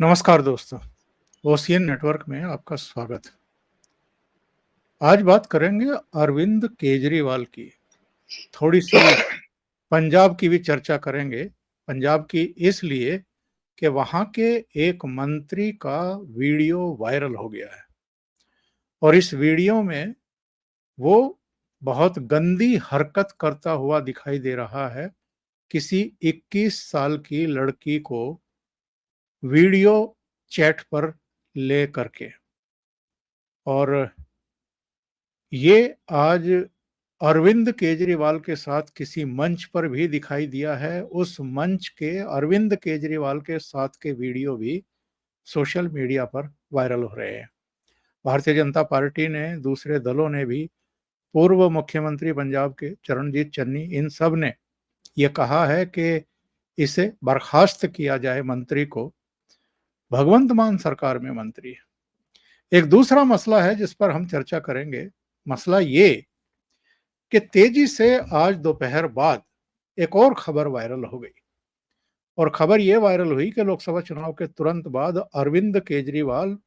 नमस्कार दोस्तों, ocean network में आपका स्वागत। आज बात करेंगे अरविंद केजरीवाल की। थोड़ी-सी पंजाब की भी चर्चा करेंगे। पंजाब की इसलिए कि वहाँ के एक मंत्री का वीडियो वायरल हो गया है और इस वीडियो में वो बहुत गंदी हरकत करता हुआ दिखाई दे रहा है। किसी 21 साल की लड़की को वीडियो चैट पर ले करके और ये आज अरविंद केजरीवाल के साथ किसी मंच पर भी दिखाई दिया है। उस मंच के अरविंद केजरीवाल के साथ के वीडियो भी सोशल मीडिया पर वायरल हो रहे हैं। भारतीय जनता पार्टी ने, दूसरे दलों ने भी, पूर्व मुख्यमंत्री पंजाब के चरणजीत चन्नी, इन सब ने ये कहा है कि इसे बर्खास्त किया जाए मंत्री को। भगवंत मान सरकार में मंत्री है। एक दूसरा मसला है जिस पर हम चर्चा करेंगे। मसला ये कि तेजी से आज दोपहर बाद एक और खबर वायरल हो गई और खबर ये वायरल हुई कि लोकसभा चुनाव के तुरंत बाद अरविंद केजरीवाल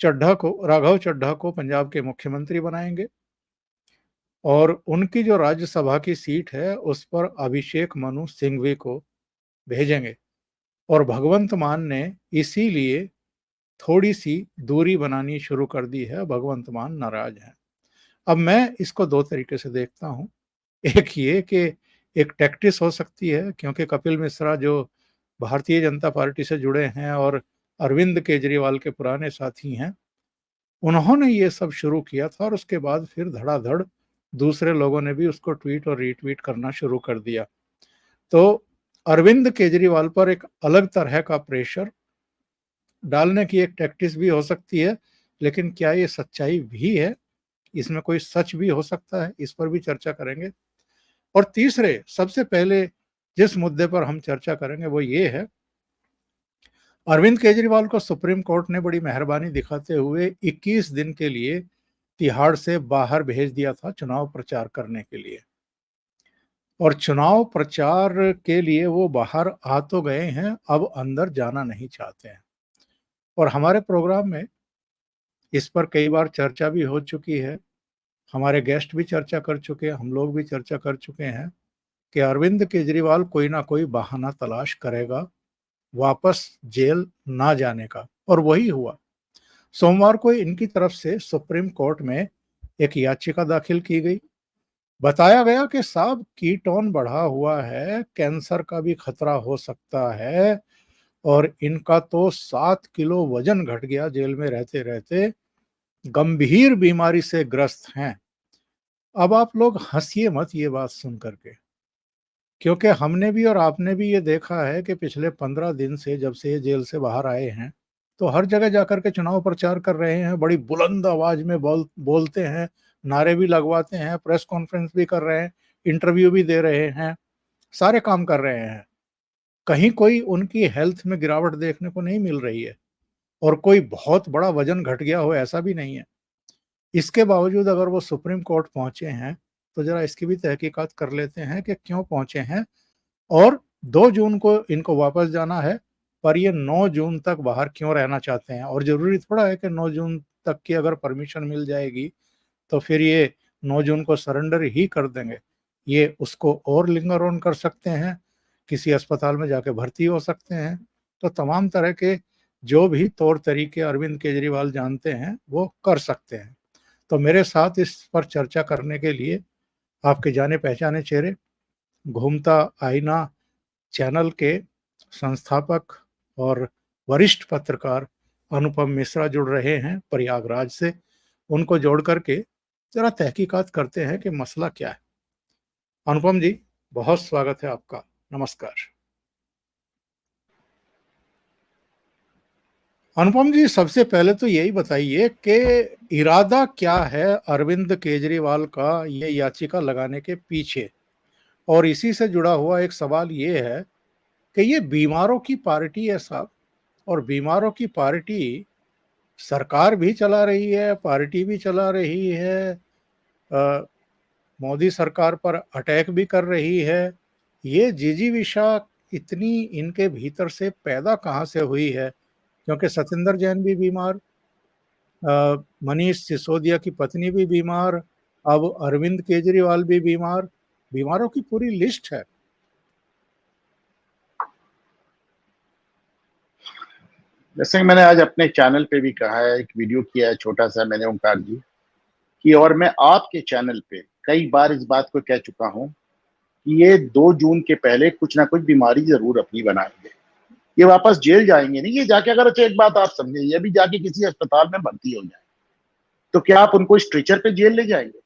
राघव चड्ढा को पंजाब के मुख्यमंत्री बनाएंगे और उनकी जो राज्यसभा की सीट है उस पर अभिषेक मनु सिंघवी को भेजेंगे। और भगवंत मान ने इसीलिए थोड़ी सी दूरी बनानी शुरू कर दी है। भगवंत मान नाराज हैं। अब मैं इसको दो तरीके से देखता हूं। एक ये कि एक टैक्टिस हो सकती है, क्योंकि कपिल मिश्रा जो भारतीय जनता पार्टी से जुड़े हैं और अरविंद केजरीवाल के पुराने साथी हैं, उन्होंने ये सब शुरू किया था और उसके बाद फिर धड़ाधड़ दूसरे लोगों ने भी उसको ट्वीट और रीट्वीट करना शुरू कर दिया। तो अरविंद केजरीवाल पर एक अलग तरह का प्रेशर डालने की एक टैक्टिस भी हो सकती है, लेकिन क्या ये सच्चाई भी है? इसमें कोई सच भी हो सकता है? इस पर भी चर्चा करेंगे। और तीसरे, सबसे पहले जिस मुद्दे पर हम चर्चा करेंगे वो ये है, अरविंद केजरीवाल को सुप्रीम कोर्ट ने बड़ी मेहरबानी दिखाते हुए 21 दिन के लिए तिहाड़ से बाहर भेज दिया था चुनाव प्रचार करने के लिए। और चुनाव प्रचार के लिए वो बाहर आ तो गए हैं, अब अंदर जाना नहीं चाहते हैं। और हमारे प्रोग्राम में इस पर कई बार चर्चा भी हो चुकी है। हमारे गेस्ट भी चर्चा कर चुके हैं, हम लोग भी चर्चा कर चुके हैं कि अरविंद केजरीवाल कोई ना कोई बहाना तलाश करेगा वापस जेल ना जाने का, और वही हुआ। सोमवार को इनकी तरफ से सुप्रीम कोर्ट में एक याचिका दाखिल की गई। बताया गया कि साहब, कीटोन बढ़ा हुआ है, कैंसर का भी खतरा हो सकता है और इनका तो 7 किलो वजन घट गया जेल में रहते रहते, गंभीर बीमारी से ग्रस्त हैं। अब आप लोग हंसिए मत ये बात सुन करके, क्योंकि हमने भी और आपने भी ये देखा है कि पिछले 15 दिन से, जब से ये जेल से बाहर आए हैं, तो हर जगह जाकर के चुनाव प्रचार कर रहे हैं, बड़ी बुलंद आवाज में बोलते हैं, नारे भी लगवाते हैं, प्रेस कॉन्फ्रेंस भी कर रहे हैं, इंटरव्यू भी दे रहे हैं, सारे काम कर रहे हैं। कहीं कोई उनकी हेल्थ में गिरावट देखने को नहीं मिल रही है और कोई बहुत बड़ा वजन घट गया हो ऐसा भी नहीं है। इसके बावजूद अगर वो सुप्रीम कोर्ट पहुंचे हैं, तो जरा इसकी भी तहकीकात कर लेते हैं कि क्यों पहुंचे हैं और 2 जून को इनको वापस जाना है, पर ये 9 जून तक बाहर क्यों रहना चाहते हैं। और ज़रूरी थोड़ा है कि 9 जून तक की अगर परमिशन मिल जाएगी, तो फिर ये 9 जून को सरेंडर ही कर देंगे। ये उसको और लिंगर ऑन कर सकते हैं, किसी अस्पताल में जाके भर्ती हो सकते हैं। तो तमाम तरह के जो भी तौर तरीके अरविंद केजरीवाल जानते हैं, वो कर सकते हैं। तो मेरे साथ इस पर चर्चा करने के लिए आपके जाने-पहचाने चेहरे, घूमता आईना चैनल के संस्थापक और वरिष्ठ पत्रकार अनुपम मिश्रा जुड़ रहे हैं प्रयागराज से। उनको जोड़ करके जरा तहकीकात करते हैं कि मसला क्या है। अनुपम जी, बहुत स्वागत है आपका। नमस्कार। अनुपम जी, सबसे पहले तो यही बताइए कि इरादा क्या है अरविंद केजरीवाल का ये याचिका लगाने के पीछे। और इसी से जुड़ा हुआ एक सवाल ये है कि ये बीमारों की पार्टी है साहब, और बीमारों की पार्टी सरकार भी चला रही है, पार्टी भी चला रही है, मोदी सरकार पर अटैक भी कर रही है। ये जिजीविषा इतनी इनके भीतर से पैदा कहाँ से हुई है, क्योंकि सत्येंद्र जैन भी बीमार, मनीष सिसोदिया की पत्नी भी बीमार, अब अरविंद केजरीवाल भी बीमार, बीमारों की पूरी लिस्ट है। जैसे कि मैंने आज अपने चैनल पे भी कहा है, एक वीडियो किया है छोटा सा मैंने ओंकार जी कि, और मैं आपके चैनल पे कई बार इस बात को कह चुका हूं कि ये 2 जून के पहले कुछ ना कुछ बीमारी जरूर अपनी बनाएंगे। ये वापस जेल जाएंगे नहीं, ये जाके, अगर अच्छा एक बात आप समझे, ये भी जाके किसी अस्पताल में भर्ती हो जाए तो क्या आप उनको स्ट्रेचर पे जेल ले जाएंगे?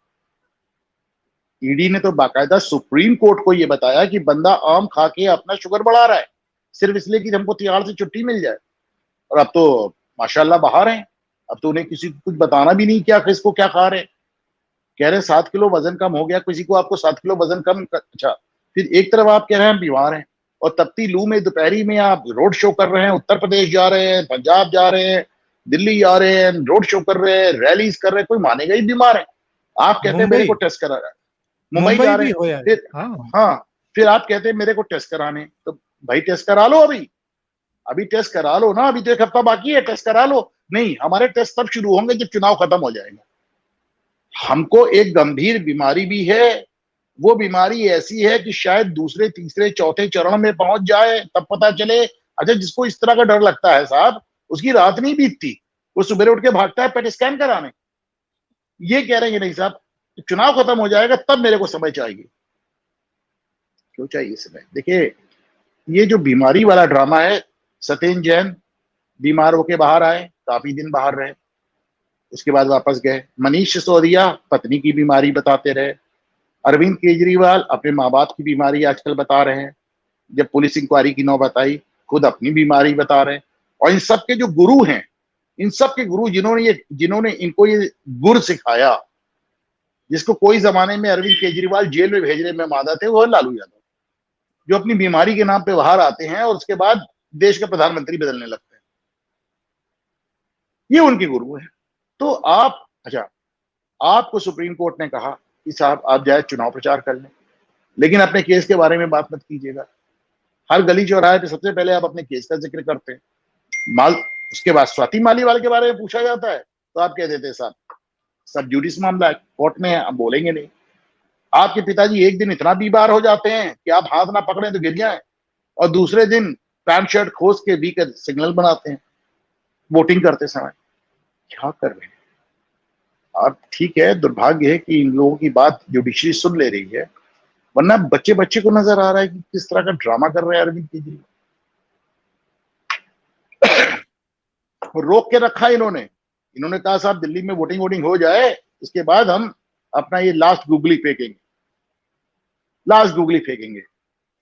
ईडी ने तो बाकायदा सुप्रीम कोर्ट को यह बताया कि बंदा आम खा के अपना शुगर बढ़ा रहा है सिर्फ इसलिए कि हमको तिहाड़ से छुट्टी मिल जाए, और अब तो माशाल्लाह बाहर हैं। अब तो उन्हें किसी को कुछ बताना भी नहीं क्या किसको क्या खा रहे। कह रहे 7 किलो वजन कम हो गया, किसी को आपको 7 किलो वजन कम, अच्छा फिर एक तरफ आप कह रहे हैं बीमार हैं और तपती लू में दोपहरी में आप रोड शो कर रहे हैं, उत्तर प्रदेश जा रहे हैं, पंजाब जा रहे हैं, दिल्ली जा रहे हैं, रोड शो कर रहे हैं, रैलीज कर रहे हैं, कोई मानेगा ही बीमार है। आप कहते हैं मेरे मुंबई को टेस्ट करा रहा है, मुंबई मुंबई जा रहे भी हैं, होया है। फिर हाँ, हाँ, फिर आप कहते हैं मेरे को टेस्ट कराने, तो भाई टेस्ट करा लो, अभी टेस्ट करा लो ना, अभी तो 1 हफ्ता बाकी है, टेस्ट करा लो। नहीं, हमारे टेस्ट तब शुरू होंगे जब चुनाव खत्म हो जाएगा। हमको एक गंभीर बीमारी भी है, वो बीमारी ऐसी है कि शायद दूसरे तीसरे चौथे चरण में पहुंच जाए तब पता चले। अच्छा, जिसको इस तरह का डर लगता है साहब, उसकी रात नहीं बीतती, वो सुबह उठ के भागता है पेट स्कैन कराने। ये कह रहे हैं नहीं साहब, चुनाव खत्म हो जाएगा तब मेरे को समझ आएगी। क्यों चाहिए समय? देखिए, ये जो बीमारी वाला ड्रामा है, सत्येंद्र जैन बीमार होके बाहर आए, काफी दिन बाहर रहे, उसके बाद वापस गए। मनीष सिसोदिया पत्नी की बीमारी बताते रहे। अरविंद केजरीवाल अपने माँ बाप की बीमारी आजकल बता रहे हैं। जब पुलिस इंक्वायरी की नौबत आई, खुद अपनी बीमारी बता रहे हैं। और इन सब के जो गुरु हैं, इन सब के गुरु जिन्होंने इनको ये गुर सिखाया, जिसको कोई जमाने में अरविंद केजरीवाल जेल में भेजने में मादा थे, वो लालू यादव, जो अपनी बीमारी के नाम पे बाहर आते हैं और उसके बाद देश का प्रधानमंत्री बदलने लगते हैं। ये उनके गुरु है। तो आप, अच्छा, आपको सुप्रीम कोर्ट ने कहा कि साहब आप जाए चुनाव प्रचार कर लें, लेकिन अपने केस के बारे में बात मत कीजिएगा। हर गली चौराहे पे सबसे पहले आप अपने केस का जिक्र करते हैं, माल, उसके बाद स्वाति मालीवाल के बारे में पूछा जाता है तो आप कह देते हैं साहब सब जुडिस मामला है, कोर्ट में है, आप बोलेंगे नहीं। आपके पिताजी एक दिन इतना बीमार हो जाते हैं कि आप हाथ ना पकड़े तो गिर जाए, और दूसरे दिन पैंट शर्ट खोस के बीकर सिग्नल बनाते हैं वोटिंग करते समय। क्या कर रहे हैं आप? ठीक है, दुर्भाग्य है कि इन लोगों की बात जुडिशरी सुन ले रही है, वरना बच्चे बच्चे को नजर आ रहा है कि किस तरह का ड्रामा कर रहे हैं अरविंद केजरीवाल। रोक के रखा है इन्होंने कहा साहब दिल्ली में वोटिंग हो जाए, इसके बाद हम अपना ये लास्ट गुगली फेंकेंगे।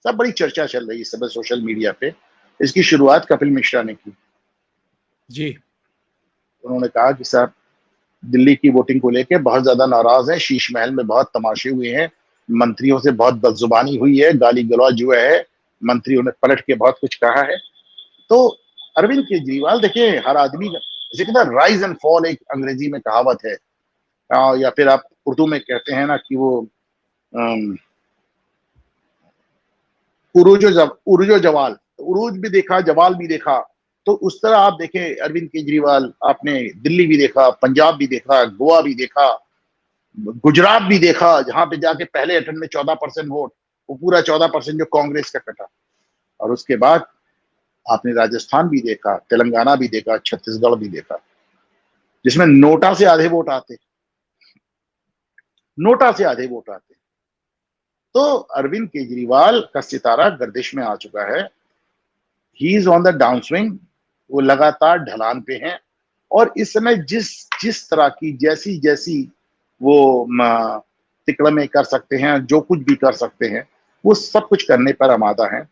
सब बड़ी चर्चा चल रही है इस समय सोशल मीडिया पे। इसकी शुरुआत कपिल मिश्रा ने की जी। उन्होंने कहा कि साहब दिल्ली की वोटिंग को लेकर बहुत ज्यादा नाराज है, शीश महल में बहुत तमाशे हुए हैं, मंत्रियों से बहुत बदजुबानी हुई है, गाली गलौज हुआ है, मंत्रियों ने पलट के बहुत कुछ कहा है। तो अरविंद केजरीवाल, देखिए, हर आदमी का जैसे कहता है राइज एंड फॉल, एक अंग्रेजी में कहावत है, या फिर आप उर्दू में कहते हैं ना कि वो उरूज जवाल, उरूज भी देखा, जवाल भी देखा। तो उस तरह आप देखें अरविंद केजरीवाल, आपने दिल्ली भी देखा, पंजाब भी देखा, गोवा भी देखा, गुजरात भी देखा, जहां पे जाके पहले अटेम्प्ट में 14% वोट, वो पूरा 14% जो कांग्रेस का कटा। और उसके बाद आपने राजस्थान भी देखा, तेलंगाना भी देखा, छत्तीसगढ़ भी देखा, जिसमें नोटा से आधे वोट आते। तो अरविंद केजरीवाल का सितारा गर्दिश में आ चुका है। He is on the down swing, वो लगातार ढलान पे हैं। और इस समय जिस जिस तरह की जैसी जैसी वो तिकड़में कर सकते हैं, जो कुछ भी कर सकते हैं, वो सब कुछ करने पर आमादा है।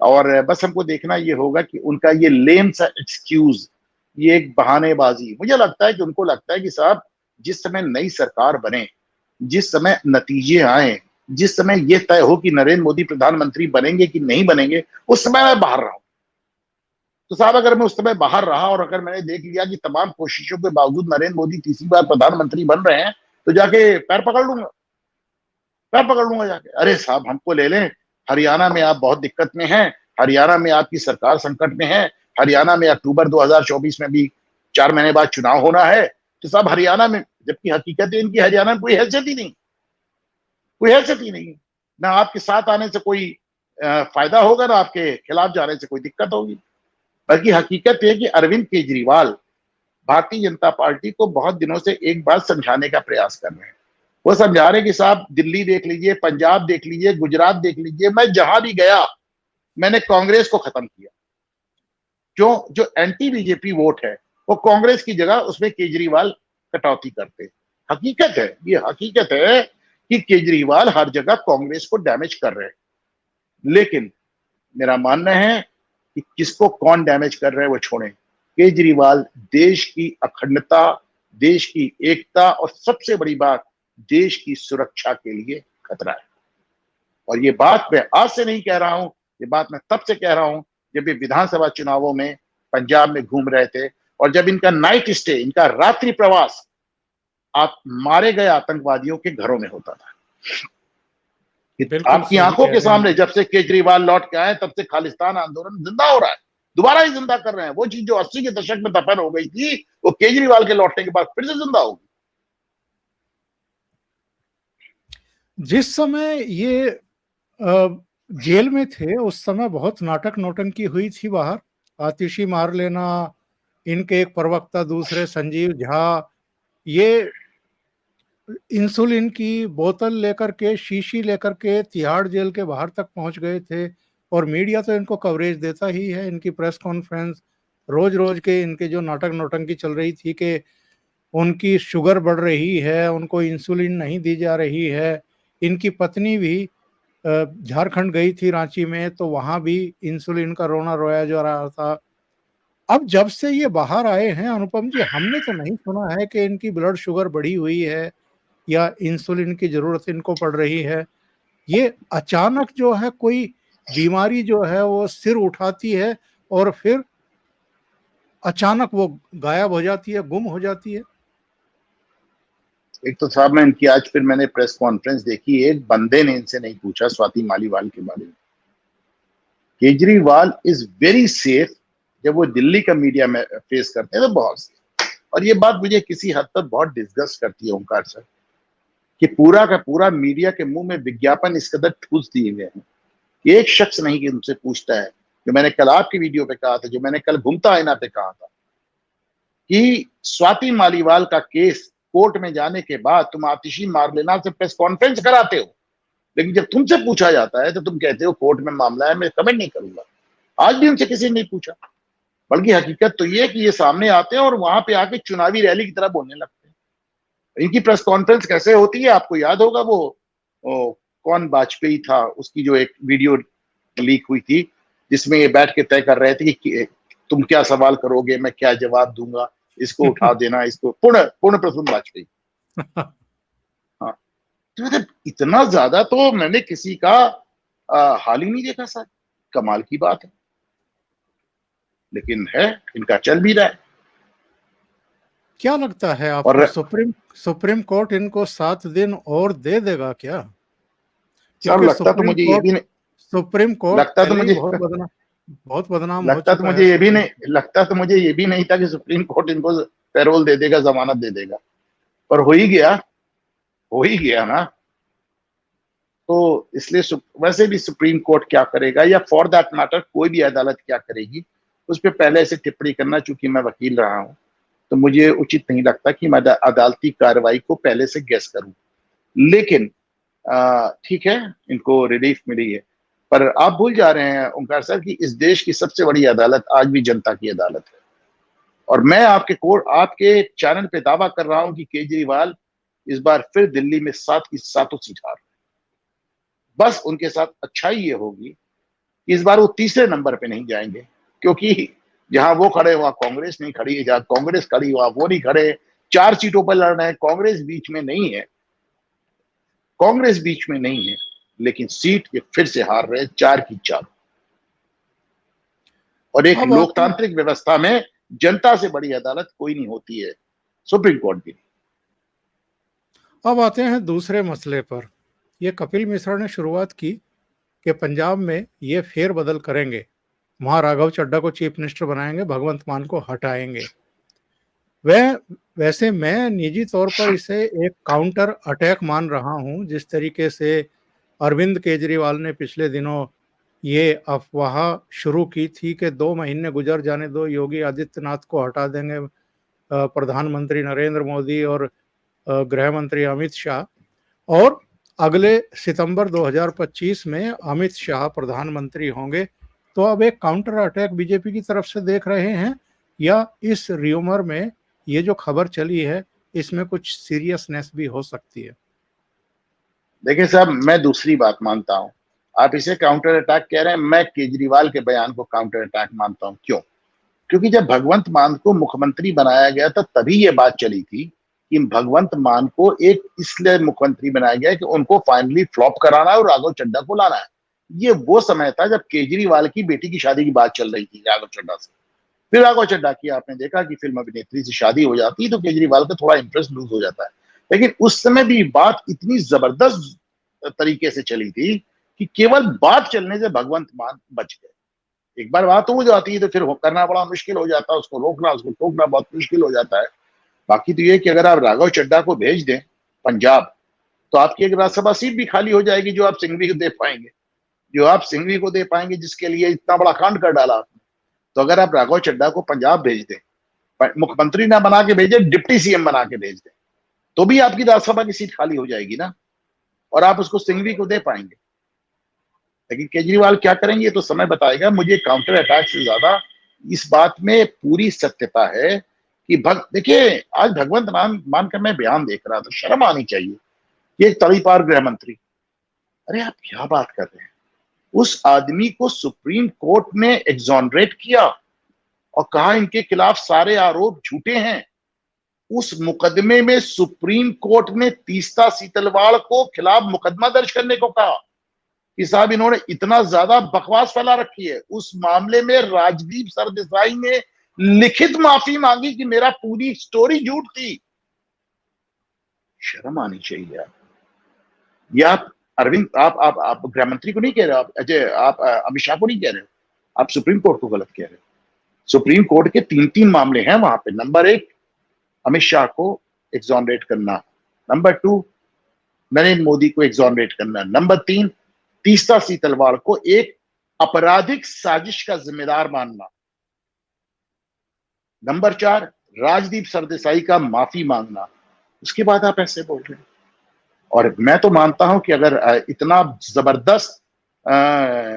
और बस हमको देखना ये होगा कि उनका ये लेम सा एक्सक्यूज, ये एक बहानेबाजी, मुझे लगता है कि उनको लगता है कि साहब जिस समय नई सरकार बने, जिस समय नतीजे आए, जिस समय ये तय हो कि नरेंद्र मोदी प्रधानमंत्री बनेंगे कि नहीं बनेंगे, उस समय मैं बाहर रहा हूं। तो साहब अगर मैं उस समय बाहर रहा और अगर मैंने देख लिया कि तमाम कोशिशों के बावजूद नरेंद्र मोदी तीसरी बार प्रधानमंत्री बन रहे हैं, तो जाके पैर पकड़ लूंगा जाके, अरे साहब हमको ले लें, हरियाणा में आप बहुत दिक्कत में हैं, हरियाणा में आपकी सरकार संकट में है, हरियाणा में अक्टूबर 2024 में भी 4 महीने बाद चुनाव होना है, तो सब हरियाणा में, जबकि हकीकत है इनकी हरियाणा में कोई हैसियत ही नहीं, कोई हैसियत ही नहीं। ना आपके साथ आने से कोई फायदा होगा, ना आपके खिलाफ जाने से कोई दिक्कत होगी। बल्कि हकीकत है कि अरविंद केजरीवाल भारतीय जनता पार्टी को बहुत दिनों से एक बात समझाने का प्रयास कर रहे हैं। वो समझा रहे हैं कि साहब दिल्ली देख लीजिए, पंजाब देख लीजिए, गुजरात देख लीजिए, मैं जहां भी गया मैंने कांग्रेस को खत्म किया। जो एंटी बीजेपी वोट है वो कांग्रेस की जगह उसमें केजरीवाल कटौती करते हैं। हकीकत है, ये हकीकत है कि केजरीवाल हर जगह कांग्रेस को डैमेज कर रहे हैं। लेकिन मेरा मानना है कि किसको कौन डैमेज कर रहा है वो छोड़ें, केजरीवाल देश की अखंडता, देश की एकता और सबसे बड़ी बात देश की सुरक्षा के लिए खतरा है। और ये बात मैं आज से नहीं कह रहा हूं, ये बात मैं तब से कह रहा हूं जब ये विधानसभा चुनावों में पंजाब में घूम रहे थे और जब इनका नाइट स्टे, इनका रात्रि प्रवास आप मारे गए आतंकवादियों के घरों में होता था। बिल्कुल आपकी सही आंखों कह के रहे हैं सामने आप। जब से केजरीवाल लौट के आए तब से खालिस्तान आंदोलन जिंदा हो रहा है, दोबारा ही जिंदा कर रहे हैं। वो चीज जो 80 के दशक में दफन हो गई थी वो केजरीवाल के लौटने के बाद फिर से जिंदा होगी। जिस समय ये जेल में थे उस समय बहुत नाटक नौटंकी हुई थी बाहर, आतिशी मार लेना, इनके एक प्रवक्ता दूसरे संजीव झा, ये इंसुलिन की बोतल लेकर के, शीशी लेकर के तिहाड़ जेल के बाहर तक पहुंच गए थे। और मीडिया तो इनको कवरेज देता ही है, इनकी प्रेस कॉन्फ्रेंस रोज रोज के, इनके जो नाटक नौटंकी चल रही थी कि उनकी शुगर बढ़ रही है, उनको इंसुलिन नहीं दी जा रही है। इनकी पत्नी भी झारखंड गई थी रांची में, तो वहां भी इंसुलिन का रोना रोया जा रहा था। अब जब से ये बाहर आए हैं अनुपम जी, हमने तो नहीं सुना है कि इनकी ब्लड शुगर बढ़ी हुई है या इंसुलिन की जरूरत इनको पड़ रही है। ये अचानक जो है कोई बीमारी जो है वो सिर उठाती है और फिर अचानक वो गायब हो जाती है, गुम हो जाती है। एक तो साहब मैं इनकी आज फिर मैंने प्रेस कॉन्फ्रेंस देखी, एक बंदे ने इनसे नहीं पूछा स्वाति मालीवाल के बारे में। केजरीवाल इज वेरी सेफ, जब वो दिल्ली का मीडिया में फेस करते हैं तो बहुत सेफ। और ये बात मुझे किसी हद तक बहुत डिस्गस्ट करती है ओंकार सर, कि पूरा का पूरा मीडिया के मुंह में विज्ञापन इस कदर ठूस दिए गए हैं कि एक शख्स नहीं कि उनसे पूछता है। जो मैंने कल आपकी वीडियो पे कहा था, जो मैंने कल घूमता आईना पे कहा था कि स्वाति मालीवाल का केस कोर्ट में जाने के बाद तुम आतिशी मार लेना से प्रेस कॉन्फ्रेंस कराते हो, लेकिन जब तुमसे पूछा जाता है तो तुम कहते हो कोर्ट में मामला है, मैं कमेंट नहीं करूंगा। आज भी उनसे किसी ने नहीं पूछा। बल्कि हकीकत तो ये है कि ये सामने आते हैं और वहां पे आके चुनावी रैली की तरह बोलने लगते हैं। इनकी प्रेस कॉन्फ्रेंस कैसे होती है आपको याद होगा, वो कौन वाजपेयी था, उसकी जो एक वीडियो लीक हुई थी जिसमें ये बैठ के तय कर रहे थे कि तुम क्या सवाल करोगे, मैं क्या जवाब दूंगा, इसको उठा देना, इसको पूर्ण प्रसून वाजपेयी। हाँ, तो मतलब इतना ज्यादा तो मैंने किसी का हाल ही नहीं देखा सर। कमाल की बात है, लेकिन है, इनका चल भी रहा है। क्या लगता है आपको, और सुप्रीम कोर्ट इनको 7 दिन और दे देगा क्या? सब क्योंकि लगता तो मुझे ये भी नहीं, सुप्रीम कोर्ट लगता तो पहले ही मुझे बहुत बदनाम हो लगता तो चुका मुझे है। ये भी नहीं, लगता तो मुझे ये भी नहीं था कि सुप्रीम कोर्ट इनको पैरोल दे देगा, जमानत दे देगा। पर हो ही गया, हो ही गया ना। तो इसलिए वैसे भी सुप्रीम कोर्ट क्या करेगा, या फॉर दैट मैटर कोई भी अदालत क्या करेगी, उस पर पहले से टिप्पणी करना, चूंकि मैं वकील रहा हूं तो मुझे उचित नहीं लगता कि मैं अदालती कार्रवाई को पहले से गेस करूं। लेकिन ठीक है, इनको रिलीफ मिली है। पर आप भूल जा रहे हैं ओंकार सर कि इस देश की सबसे बड़ी अदालत आज भी जनता की अदालत है। और मैं आपके चैनल पे दावा कर रहा हूं कि केजरीवाल इस बार फिर दिल्ली में 7 की 7 सीट हार। बस उनके साथ अच्छाई ये होगी कि इस बार वो तीसरे नंबर पे नहीं जाएंगे, क्योंकि जहां वो खड़े वहां कांग्रेस नहीं खड़ी है, जहां कांग्रेस खड़ी वहां वो नहीं खड़े। 4 सीटों पर लड़ रहे हैं, कांग्रेस बीच में नहीं है, कांग्रेस बीच में नहीं है, लेकिन सीट ये फिर से हार रहे हैं 4 की 4। और एक अब आते लोकतांत्रिक व्यवस्था में जनता से बड़ी अदालत कोई नहीं होती है, सुप्रीम कोर्ट भी। अब आते हैं दूसरे मसले पर। ये कपिल मिश्रा ने शुरुआत की कि पंजाब में ये फेरबदल करेंगे, वहां राघव चड्ढा को चीफ मिनिस्टर बनाएंगे, भगवंत मान को हटाएंगे। वह वैसे मैं निजी तौर पर इसे एक काउंटर अटैक मान रहा हूं। जिस तरीके से अरविंद केजरीवाल ने पिछले दिनों ये अफवाह शुरू की थी कि 2 महीने गुजर जाने दो, योगी आदित्यनाथ को हटा देंगे प्रधानमंत्री नरेंद्र मोदी और गृह मंत्री अमित शाह, और अगले सितंबर 2025 में अमित शाह प्रधानमंत्री होंगे। तो अब एक काउंटर अटैक बीजेपी की तरफ से देख रहे हैं, या इस र्यूमर में ये जो खबर चली है इसमें कुछ सीरियसनेस भी हो सकती है? देखिए साहब, मैं दूसरी बात मानता हूं। आप इसे काउंटर अटैक कह रहे हैं, मैं केजरीवाल के बयान को काउंटर अटैक मानता हूं। क्यों? क्योंकि जब भगवंत मान को मुख्यमंत्री बनाया गया था तभी ये बात चली थी कि भगवंत मान को एक इसलिए मुख्यमंत्री बनाया गया कि उनको फाइनली फ्लॉप कराना है और राघव चड्ढा को लाना है। ये वो समय था जब केजरीवाल की बेटी की शादी की बात चल रही थी राघव चड्ढा से। फिर राघव चड्ढा की आपने देखा कि फिल्म अभिनेत्री से शादी हो जाती है तो केजरीवाल का थोड़ा इंटरेस्ट लूज हो जाता है। लेकिन उस समय भी बात इतनी जबरदस्त तरीके से चली थी कि केवल बात चलने से भगवंत मान बच गए। एक बार बात हो जाती है तो फिर करना बड़ा मुश्किल हो जाता है, उसको रोकना, उसको टोकना बहुत मुश्किल हो जाता है। बाकी तो ये कि अगर आप राघव चड्ढा को भेज दें पंजाब, तो आपकी एक राज्यसभा सीट भी खाली हो जाएगी जो आप सिंघवी को दे पाएंगे, जिसके लिए इतना बड़ा कांड कर डाला आपने। तो अगर आप राघव चड्ढा को पंजाब भेज दें, मुख्यमंत्री ना बना के भेजे, डिप्टी सीएम बना के भेज दें, तो भी आपकी राज्यसभा की सीट खाली हो जाएगी ना, और आप उसको सिंघवी को दे पाएंगे। लेकिन केजरीवाल क्या करेंगे ये तो समय बताएगा। मुझे काउंटर अटैक से ज्यादा इस बात में पूरी सत्यता है कि देखिए, आज भगवंत मान का मैं बयान देख रहा था, शर्म आनी चाहिए। ये एक तड़ीपार गृह मंत्री, अरे आप क्या बात कर रहे हैं? उस आदमी को सुप्रीम कोर्ट ने एग्जॉनरेट किया और कहा इनके खिलाफ सारे आरोप झूठे हैं। उस मुकदमे में सुप्रीम कोर्ट ने तीस्ता सीतलवाड़ को खिलाफ मुकदमा दर्ज करने को कहा कि साहब इन्होंने इतना ज्यादा बकवास फैला रखी है। उस मामले में राजदीप सरदेसाई ने लिखित माफी मांगी कि मेरा पूरी स्टोरी झूठ थी। शर्म आनी चाहिए आप। ये आप अरविंद, आप गृह मंत्री को नहीं कह रहे, आप अजय, आप अमित शाह को नहीं कह रहे, आप सुप्रीम कोर्ट को गलत कह रहे हो। सुप्रीम कोर्ट के 3 मामले हैं वहां पे। नंबर 1, अमित शाह को एग्जॉनरेट करना। नंबर 2, नरेंद्र मोदी को एग्जॉनरेट करना। नंबर 3, तीस्ता सीतलवाड़ को एक आपराधिक साजिश का जिम्मेदार मानना। नंबर 4, राजदीप सरदेसाई का माफी मांगना। उसके बाद आप ऐसे बोल रहे हैं। और मैं तो मानता हूं कि अगर इतना जबरदस्त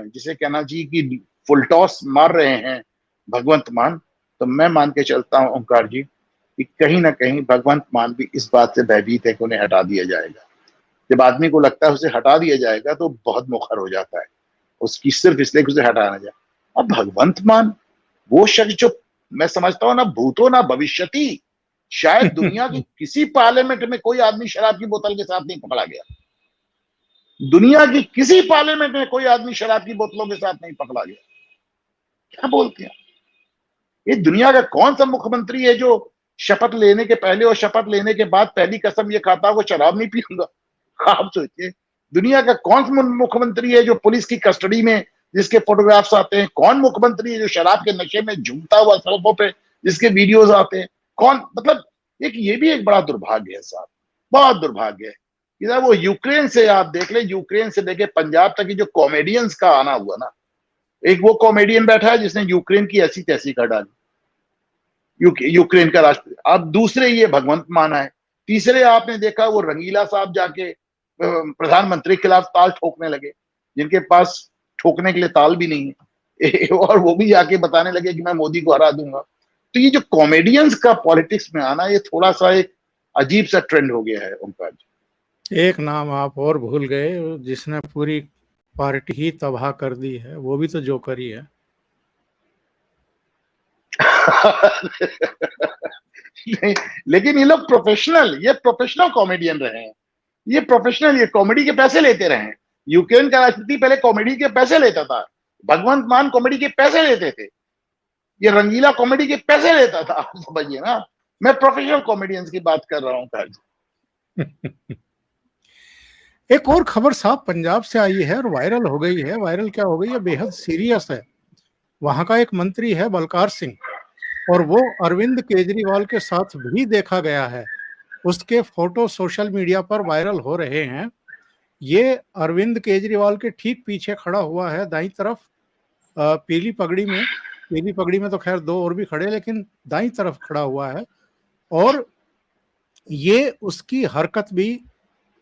जिसे कहना जी कि फुल टॉस मार रहे हैं भगवंत मान, तो मैं मान के चलता हूं ओंकार जी कि कहीं ना कहीं भगवंत मान भी इस बात से भयभीत है कि उन्हें हटा दिया जाएगा। जब आदमी को लगता है उसे हटा दिया जाएगा तो बहुत मुखर हो जाता है, उसकी सिर्फ इसलिए कि उसे हटाना जाए। अब भगवंत मान वो शख्स जो मैं समझता हूं ना भूतो ना भविष्यति, शायद दुनिया की किसी पार्लियामेंट में कोई आदमी शराब की बोतल के साथ नहीं पकड़ा गया। दुनिया की किसी पार्लियामेंट में कोई आदमी शराब की बोतलों के साथ नहीं पकड़ा गया। क्या बोलते हैं? ये दुनिया का कौन सा मुख्यमंत्री है जो शपथ लेने के पहले और शपथ लेने के बाद पहली कसम ये खाता हो शराब नहीं पीऊंगा? आप सोचिए, दुनिया का कौन सा मुख्यमंत्री है जो पुलिस की कस्टडी में जिसके फोटोग्राफ्स आते हैं? कौन मुख्यमंत्री है जो शराब के नशे में झूमता हुआ सड़कों पे जिसके वीडियोस आते हैं? कौन? मतलब ये भी एक बड़ा दुर्भाग्य है साहब, बहुत दुर्भाग्य है। इधर वो यूक्रेन से आप देख ले, यूक्रेन से लेके पंजाब तक की जो कॉमेडियंस का आना हुआ ना, एक वो कॉमेडियन बैठा है जिसने यूक्रेन की ऐसी तैसी कर डाली, यूक्रेन का राष्ट्र। अब दूसरे ये भगवंत मान है। तीसरे आपने देखा वो रंगीला साहब जाके प्रधानमंत्री के खिलाफ ताल ठोकने लगे, जिनके पास ठोकने के लिए ताल भी नहीं है और वो भी जाके बताने लगे कि मैं मोदी को हरा दूंगा। तो ये जो कॉमेडियंस का पॉलिटिक्स में आना, ये थोड़ा सा एक अजीब सा ट्रेंड हो गया है ओंकार जी। एक नाम आप और भूल गए जिसने पूरी पार्टी ही तबाह कर दी है, वो भी तो जोकर ही है। नहीं, लेकिन ये लोग प्रोफेशनल कॉमेडियन रहे हैं। ये प्रोफेशनल, ये कॉमेडी के पैसे लेते रहे हैं। यूक्रेन का राष्ट्रपति पहले कॉमेडी के पैसे लेता था, भगवंत मान कॉमेडी के पैसे लेते थे, ये रंगीला कॉमेडी के पैसे लेता था। आप समझिए ना, मैं प्रोफेशनल कॉमेडियंस की बात कर रहा हूँ। एक और खबर साहब पंजाब से आई है और वायरल हो गई है। वायरल क्या हो गई है, बेहद सीरियस है। वहां का एक मंत्री है बलकार सिंह, और वो अरविंद केजरीवाल के साथ भी देखा गया है। उसके फोटो सोशल मीडिया पर वायरल हो रहे हैं। ये अरविंद केजरीवाल के ठीक पीछे खड़ा हुआ है, दाईं तरफ, पीली पगड़ी में। पीली पगड़ी में तो खैर दो और भी खड़े, लेकिन दाईं तरफ खड़ा हुआ है। और ये उसकी हरकत भी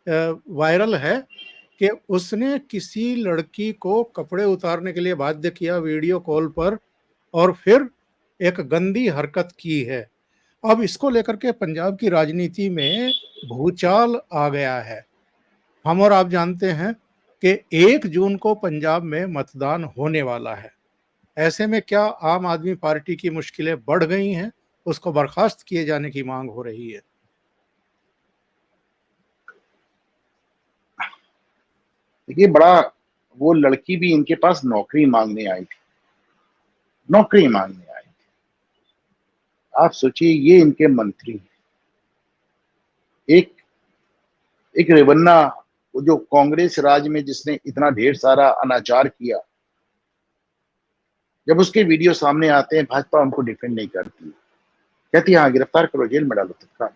वायरल है कि उसने किसी लड़की को कपड़े उतारने के लिए बाध्य किया वीडियो कॉल पर, और फिर एक गंदी हरकत की है। अब इसको लेकर के पंजाब की राजनीति में भूचाल आ गया है। हम और आप जानते हैं कि 1 जून को पंजाब में मतदान होने वाला है। ऐसे में क्या आम आदमी पार्टी की मुश्किलें बढ़ गई हैं? उसको बर्खास्त किए जाने की मांग हो रही है। देखिए, बड़ा वो लड़की भी इनके पास नौकरी मांगने आई थी, नौकरी मांगने आई थी। आप सोचिए, ये इनके मंत्री हैं। एक एक रेवन्ना, वो जो कांग्रेस राज में जिसने इतना ढेर सारा अनाचार किया, जब उसके वीडियो सामने आते हैं भाजपा उनको डिफेंड नहीं करती, कहती है हाँ गिरफ्तार करो, जेल में डालो तत्काल।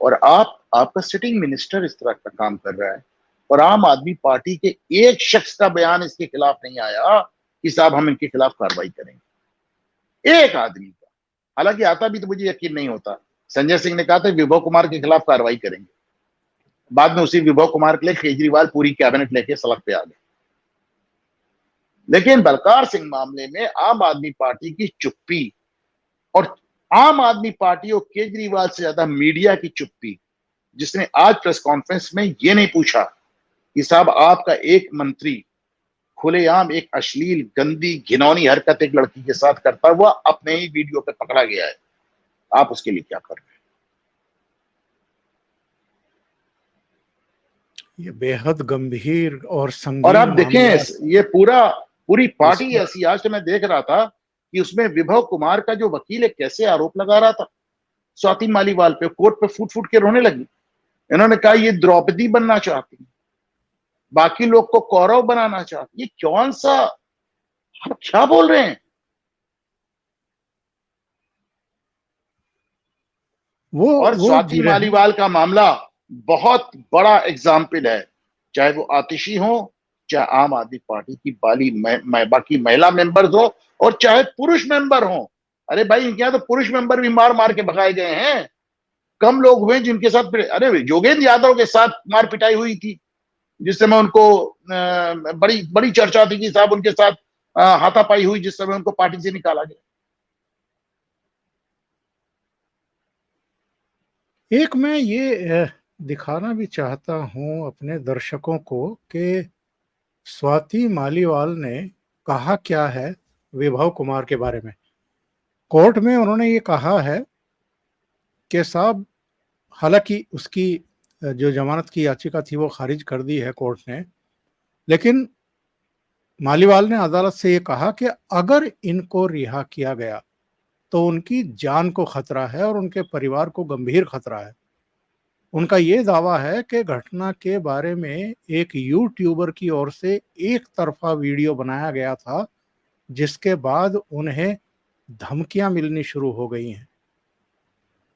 और आपका सिटिंग मिनिस्टर इस तरह का काम कर रहा है, और आम आदमी पार्टी के एक शख्स का बयान इसके खिलाफ नहीं आया कि साहब हम इनके खिलाफ कार्रवाई करेंगे। एक आदमी का, हालांकि आता भी तो मुझे यकीन नहीं होता। संजय सिंह ने कहा था विभव कुमार के खिलाफ कार्रवाई करेंगे, बाद में उसी विभव कुमार के लिए केजरीवाल पूरी कैबिनेट लेके सड़क पे आ गए। लेकिन बलकार सिंह मामले में आम आदमी पार्टी की चुप्पी, और आम आदमी पार्टी और केजरीवाल से ज्यादा मीडिया की चुप्पी, जिसने आज प्रेस कॉन्फ्रेंस में यह नहीं पूछा कि साहब आपका एक मंत्री खुलेआम एक अश्लील गंदी घिनौनी हरकत एक लड़की के साथ करता हुआ अपने ही वीडियो पे पकड़ा गया है, आप उसके लिए क्या कर रहे हैं? ये बेहद गंभीर और और संगीन आप मामला। देखें, ये पूरी पार्टी इसमें ऐसी, आज तो मैं देख रहा था कि उसमें विभव कुमार का जो वकील है कैसे आरोप लगा रहा था स्वाति मालीवाल पे, कोर्ट पे फूट फूट के रोने लगी। इन्होंने कहा ये द्रौपदी बनना चाहती, बाकी लोग को कौरव बनाना चाहती। ये कौन सा, आप क्या बोल रहे हैं? और वो स्वाति मालीवाल का मामला बहुत बड़ा एग्जाम्पल है, चाहे वो आतिशी हो, चाहे आम आदमी पार्टी की बाकी महिला मेंबर्स हो, और चाहे पुरुष मेंबर हो। अरे भाई, इनके यहाँ तो पुरुष मेंबर भी मार मार के भगाए गए हैं। कम लोग हुए जिनके साथ, अरे योगेंद्र यादव के साथ मार पिटाई हुई थी, जिस समय उनको बड़ी बड़ी चर्चा थी कि साहब उनके साथ हाथापाई हुई, जिस समय उनको पार्टी से निकाला गया। एक मैं ये दिखाना भी चाहता हूं अपने दर्शकों को कि स्वाति मालीवाल ने कहा क्या है विभव कुमार के बारे में। कोर्ट में उन्होंने ये कहा है कि साहब, हालांकि उसकी जो जमानत की याचिका थी वो खारिज कर दी है कोर्ट ने, लेकिन मालीवाल ने अदालत से ये कहा कि अगर इनको रिहा किया गया तो उनकी जान को खतरा है और उनके परिवार को गंभीर खतरा है। उनका ये दावा है कि घटना के बारे में एक यूट्यूबर की ओर से एक तरफा वीडियो बनाया गया था, जिसके बाद उन्हें धमकियां मिलनी शुरू हो गई हैं।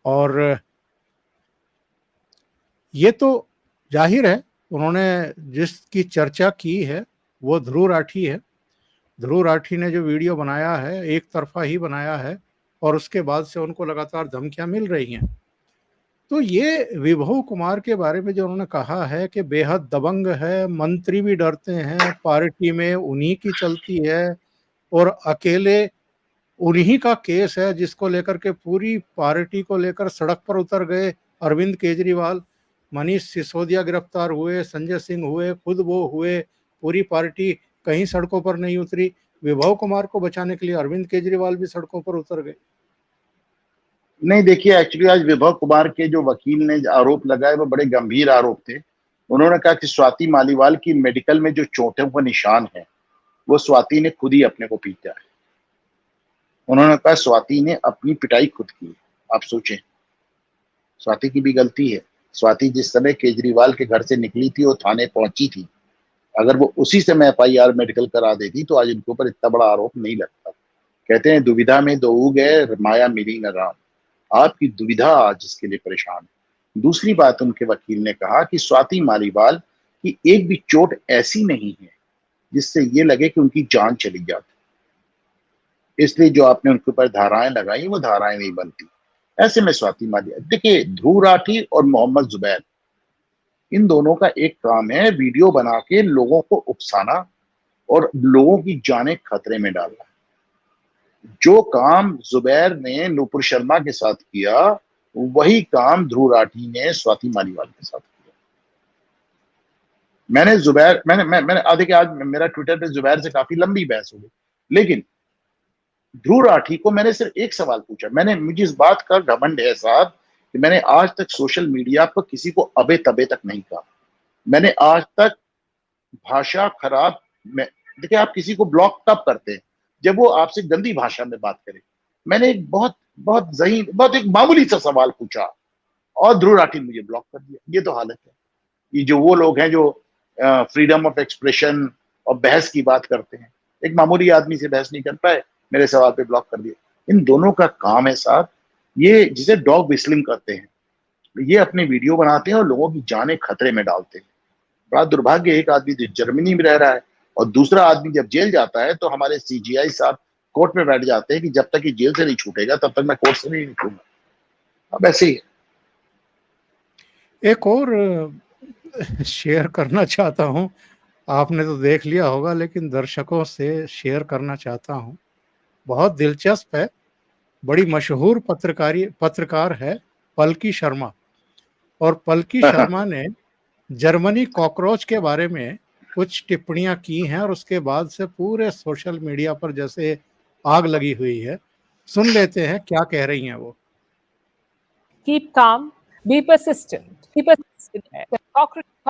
और ये तो जाहिर है, उन्होंने जिसकी चर्चा की है वो ध्रुव राठी है। ध्रुव राठी ने जो वीडियो बनाया है एक तरफा ही बनाया है, और उसके बाद से उनको लगातार धमकियां मिल रही हैं। तो ये विभव कुमार के बारे में जो उन्होंने कहा है कि बेहद दबंग है, मंत्री भी डरते हैं, पार्टी में उन्हीं की चलती है, और अकेले उन्हीं का केस है जिसको लेकर के पूरी पार्टी को लेकर सड़क पर उतर गए अरविंद केजरीवाल। मनीष सिसोदिया गिरफ्तार हुए, संजय सिंह हुए, खुद वो हुए, पूरी पार्टी कहीं सड़कों पर नहीं उतरी। विभव कुमार को बचाने के लिए अरविंद केजरीवाल भी सड़कों पर उतर गए। नहीं, देखिए, एक्चुअली आज विभव कुमार के जो वकील ने आरोप लगाए वो बड़े गंभीर आरोप थे। उन्होंने कहा कि स्वाति मालीवाल की मेडिकल में जो चोटों का निशान है वो स्वाति ने खुद ही अपने को पीटा है। उन्होंने कहा स्वाति ने अपनी पिटाई खुद की है। आप सोचें, स्वाति की भी गलती है। स्वाति जिस समय केजरीवाल के घर से निकली थी और थाने पहुंची थी, अगर वो उसी समय एफआईआर मेडिकल करा देती तो आज उनके ऊपर इतना बड़ा आरोप नहीं लगता। कहते हैं दुविधा में दो गए, माया मिली न राम। आपकी दुविधा आज इसके लिए परेशान है। दूसरी बात उनके वकील ने कहा कि स्वाति मालीवाल की एक भी चोट ऐसी नहीं है जिससे ये लगे कि उनकी जान चली जाती, इसलिए जो आपने उनके ऊपर धाराएं लगाई वो धाराएं नहीं बनती। ऐसे में स्वाति मालीवाल, देखिए ध्रुव राठी और मोहम्मद जुबैर, इन दोनों का एक काम है वीडियो बना के लोगों को उकसाना और लोगों की जानें खतरे में डालना। जो काम जुबैर ने नुपुर शर्मा के साथ किया, वही काम ध्रुव राठी ने स्वाति मालीवाल के साथ किया। मैंने देखिए आज मेरा ट्विटर पे जुबैर से काफी लंबी बहस हो गई, लेकिन ध्रुव राठी को मैंने सिर्फ एक सवाल पूछा। मुझे इस बात का घमंड है साहब कि मैंने आज तक सोशल मीडिया पर किसी को अबे तबे तक नहीं कहा। मैंने आज तक भाषा खराब में, देखिए आप किसी को ब्लॉक कब करते हैं? जब वो आपसे गंदी भाषा में बात करे। मैंने एक बहुत एक मामूली सा सवाल पूछा और ध्रुव राठी ने मुझे ब्लॉक कर दिया। ये तो हालत है। ये जो वो लोग हैं जो फ्रीडम ऑफ एक्सप्रेशन और बहस की बात करते हैं, एक मामूली आदमी से बहस नहीं कर पाए, मेरे सवाल पे ब्लॉक कर दिया। इन दोनों का काम है साहब, ये जिसे डॉग विस्लिंग करते हैं, ये अपने वीडियो बनाते हैं और लोगों की जानें खतरे में डालते हैं। बड़ा दुर्भाग्य, एक आदमी जो जर्मनी में रह रहा है और दूसरा आदमी जब जेल जाता है तो हमारे सीजीआई साहब कोर्ट में बैठ जाते हैं कि जब तक ये जेल से नहीं छूटेगा तब तक मैं कोर्ट से नहीं निकलूंगा। अब ऐसे ही है। एक और शेयर करना चाहता हूं, आपने तो देख लिया होगा लेकिन दर्शकों से शेयर करना चाहता हूं। बहुत दिलचस्प है। बड़ी मशहूर पत्रकार है पलकी शर्मा, और पलकी शर्मा ने जर्मनी कॉकरोच के बारे में कुछ टिप्पणियां की हैं और उसके बाद से पूरे सोशल मीडिया पर जैसे आग लगी हुई है। सुन लेते हैं क्या कह रही हैं वो। Keep calm, be persistent.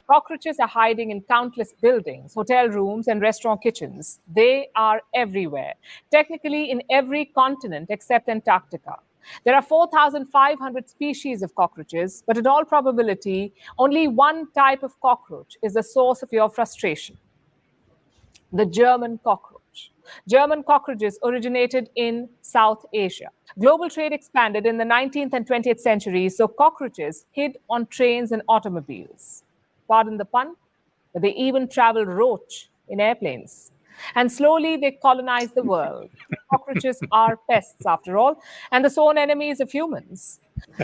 Cockroaches are hiding in countless buildings, hotel rooms, and restaurant kitchens. They are everywhere, technically in every continent except Antarctica. There are 4,500 species of cockroaches, but in all probability, only one type of cockroach is the source of your frustration: the German cockroach. German cockroaches originated in South Asia. Global trade expanded in the 19th and 20th centuries, so cockroaches hid on trains and automobiles. Pardon the pun, but they even travel roach in airplanes. And slowly they colonized the world. Cockroaches are pests, after all, and the sworn enemies of humans.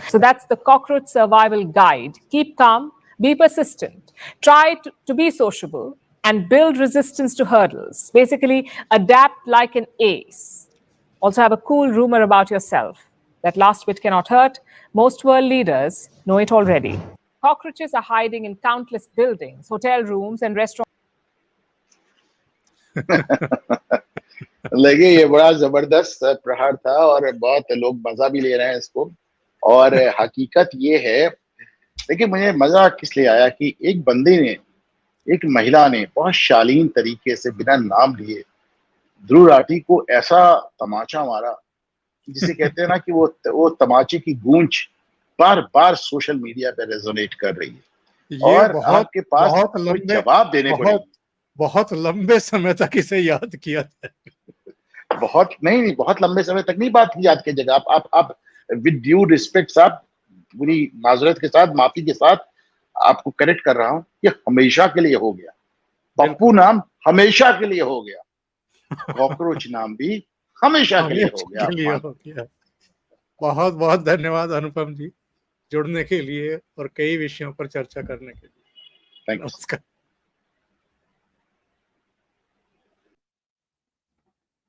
So that's the Cockroach Survival Guide. Keep calm, be persistent, try to be sociable, and build resistance to hurdles. Basically, adapt like an ace. Also have a cool rumor about yourself. That last bit cannot hurt. Most world leaders know it already. Cockroaches are hiding in countless buildings, hotel rooms, and restaurants. लगे ये बड़ा जबरदस्त प्रहार था और बहुत लोग मजा भी ले रहे हैं इसको। और हकीकत ये है, देखिए मुझे मजा किस लिए आया कि एक बंदे ने, एक महिला ने बहुत शालीन तरीके से बिना नाम लिए ध्रुव राठी को ऐसा तमाचा मारा जिसे कहते हैं ना कि वो तमाचे की गूंज बार बार सोशल मीडिया पे रेजोनेट कर रही है और आपके पास कोई जवाब देने को नहीं। बहुत लंबे समय तक इसे याद किया जाए। बहुत लंबे समय तक नहीं बात याद की जगह। आप विद ड्यू रिस्पेक्ट साहब, पूरी माजरत के साथ, माफी के साथ आपको करेक्ट कर रहा हूं, ये हमेशा के लिए हो गया। पप्पू नाम हमेशा के लिए हो गया, कॉकरोच नाम भी हमेशा के लिए हो गया। बहुत बहुत धन्यवाद अनुपम जी जुड़ने के लिए और कई विषयों पर चर्चा करने के लिए। Thank you. नमस्कार।